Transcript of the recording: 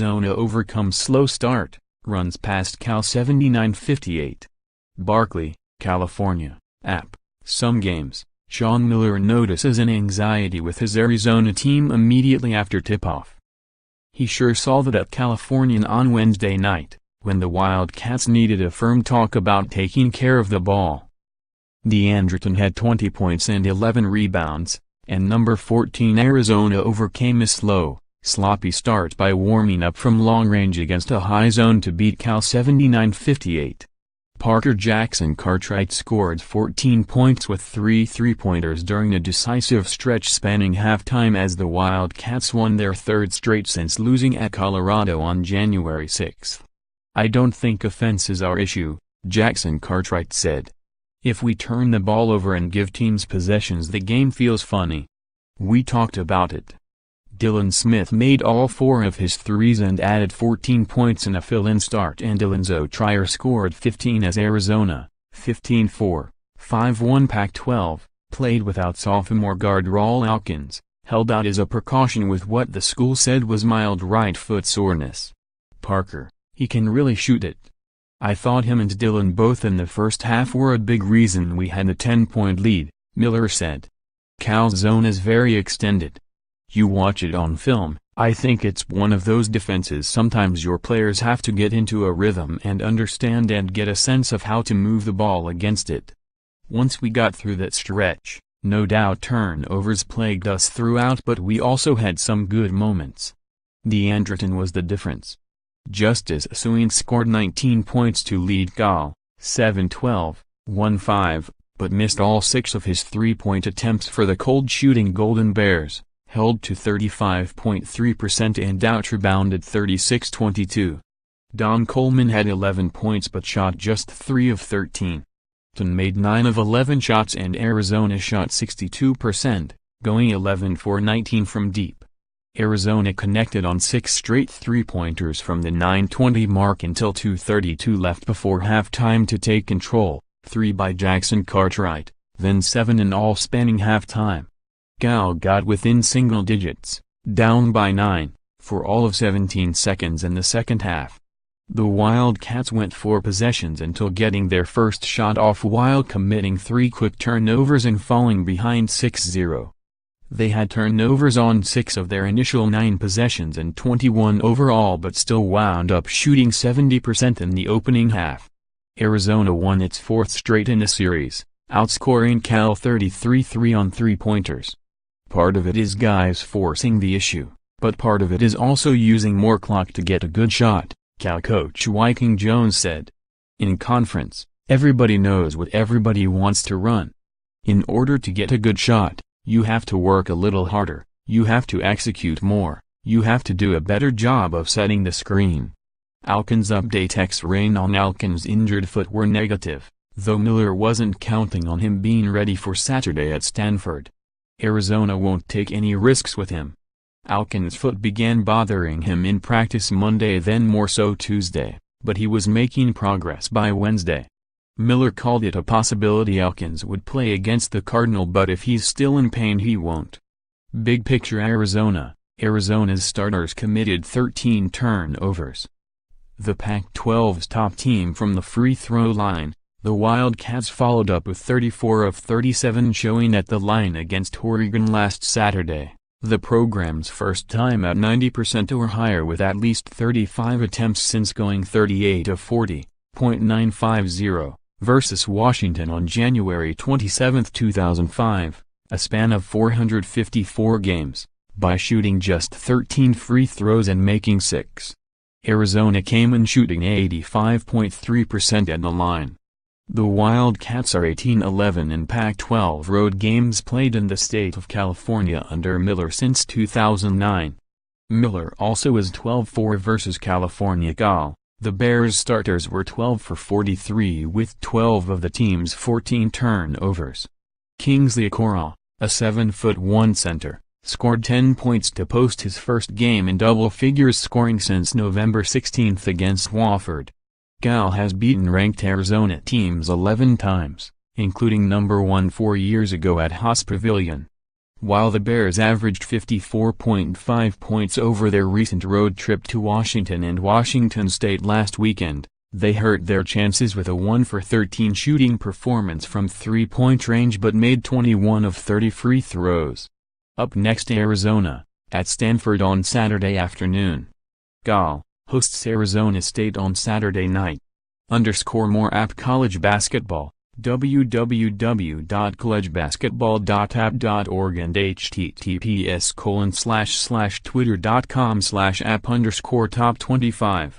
Arizona overcomes slow start, runs past Cal 79-58. Berkeley, California. App. Some games, Sean Miller notices an anxiety with his Arizona team immediately after tip-off. He sure saw that at Californian on Wednesday night, when the Wildcats needed a firm talk about taking care of the ball. Deandre Ayton had 20 points and 11 rebounds, and number 14 Arizona overcame a slow, sloppy start by warming up from long range against a high zone to beat Cal 79-58. Parker Jackson-Cartwright scored 14 points with 3 three-pointers during a decisive stretch spanning halftime as the Wildcats won their third straight since losing at Colorado on January 6. "I don't think offense is our issue," Jackson-Cartwright said. "If we turn the ball over and give teams possessions, the game feels funny. We talked about it." Dylan Smith made all 4 of his threes and added 14 points in a fill-in start, and Alonzo Trier scored 15 as Arizona, 15-4, 5-1 Pac-12, played without sophomore guard Rawle Alkins, held out as a precaution with what the school said was mild right foot soreness. "Parker, he can really shoot it. I thought him and Dylan both in the first half were a big reason we had a 10-point lead," Miller said. "Cal's zone is very extended. You watch it on film, I think it's one of those defenses sometimes your players have to get into a rhythm and understand and get a sense of how to move the ball against it. Once we got through that stretch, no doubt turnovers plagued us throughout, but we also had some good moments. Deandre Ayton was the difference." Justice Sueing scored 19 points to lead Cal, 7-12, 1-5, but missed all 6 of his three-point attempts for the cold-shooting Golden Bears, held to 35.3% and out-rebounded 36-22. Don Coleman had 11 points but shot just 3 of 13. Ayton made 9 of 11 shots and Arizona shot 62%, going 11 for 19 from deep. Arizona connected on 6 straight three-pointers from the 9:20 mark until 2:32 left before halftime to take control, 3 by Jackson-Cartwright, then 7 in all spanning halftime. Cal got within single digits, down by 9, for all of 17 seconds in the second half. The Wildcats went 4 possessions until getting their first shot off while committing 3 quick turnovers and falling behind 6-0. They had turnovers on 6 of their initial 9 possessions and 21 overall, but still wound up shooting 70% in the opening half. Arizona won its 4th straight in the series, outscoring Cal 33-3 on three-pointers. Part of it is guys forcing the issue, but part of it is also using more clock to get a good shot, Cal coach Wyking Jones said. "In conference, everybody knows what everybody wants to run. In order to get a good shot, you have to work a little harder, you have to execute more, you have to do a better job of setting the screen." Alkins' update: X-rays on Alkins' injured foot were negative, though Miller wasn't counting on him being ready for Saturday at Stanford. Arizona won't take any risks with him. Alkins' foot began bothering him in practice Monday, then more so Tuesday, but he was making progress by Wednesday. Miller called it a possibility Alkins would play against the Cardinal, but if he's still in pain he won't. Big picture: Arizona's starters committed 13 turnovers. The Pac-12's top team from the free throw line, the Wildcats followed up with 34 of 37 showing at the line against Oregon last Saturday, the program's first time at 90% or higher with at least 35 attempts since going 38 of 40.950, versus Washington on January 27, 2005, a span of 454 games, by shooting just 13 free throws and making 6. Arizona came in shooting 85.3% at the line. The Wildcats are 18-11 in Pac-12 road games played in the state of California under Miller since 2009. Miller also is 12-4 versus California. Cal, the Bears starters were 12 for 43 with 12 of the team's 14 turnovers. Kingsley Coral, a 7'1" center, scored 10 points to post his first game in double figures scoring since November 16 against Wofford. Cal has beaten ranked Arizona teams 11 times, including number 1 4 years ago at Haas Pavilion. While the Bears averaged 54.5 points over their recent road trip to Washington and Washington State last weekend, they hurt their chances with a 1-for-13 shooting performance from three-point range but made 21 of 30 free throws. Up next, Arizona, at Stanford on Saturday afternoon. Cal hosts Arizona State on Saturday night. _more app college basketball, www.collegebasketball.app.org and https://twitter.com/app_top25.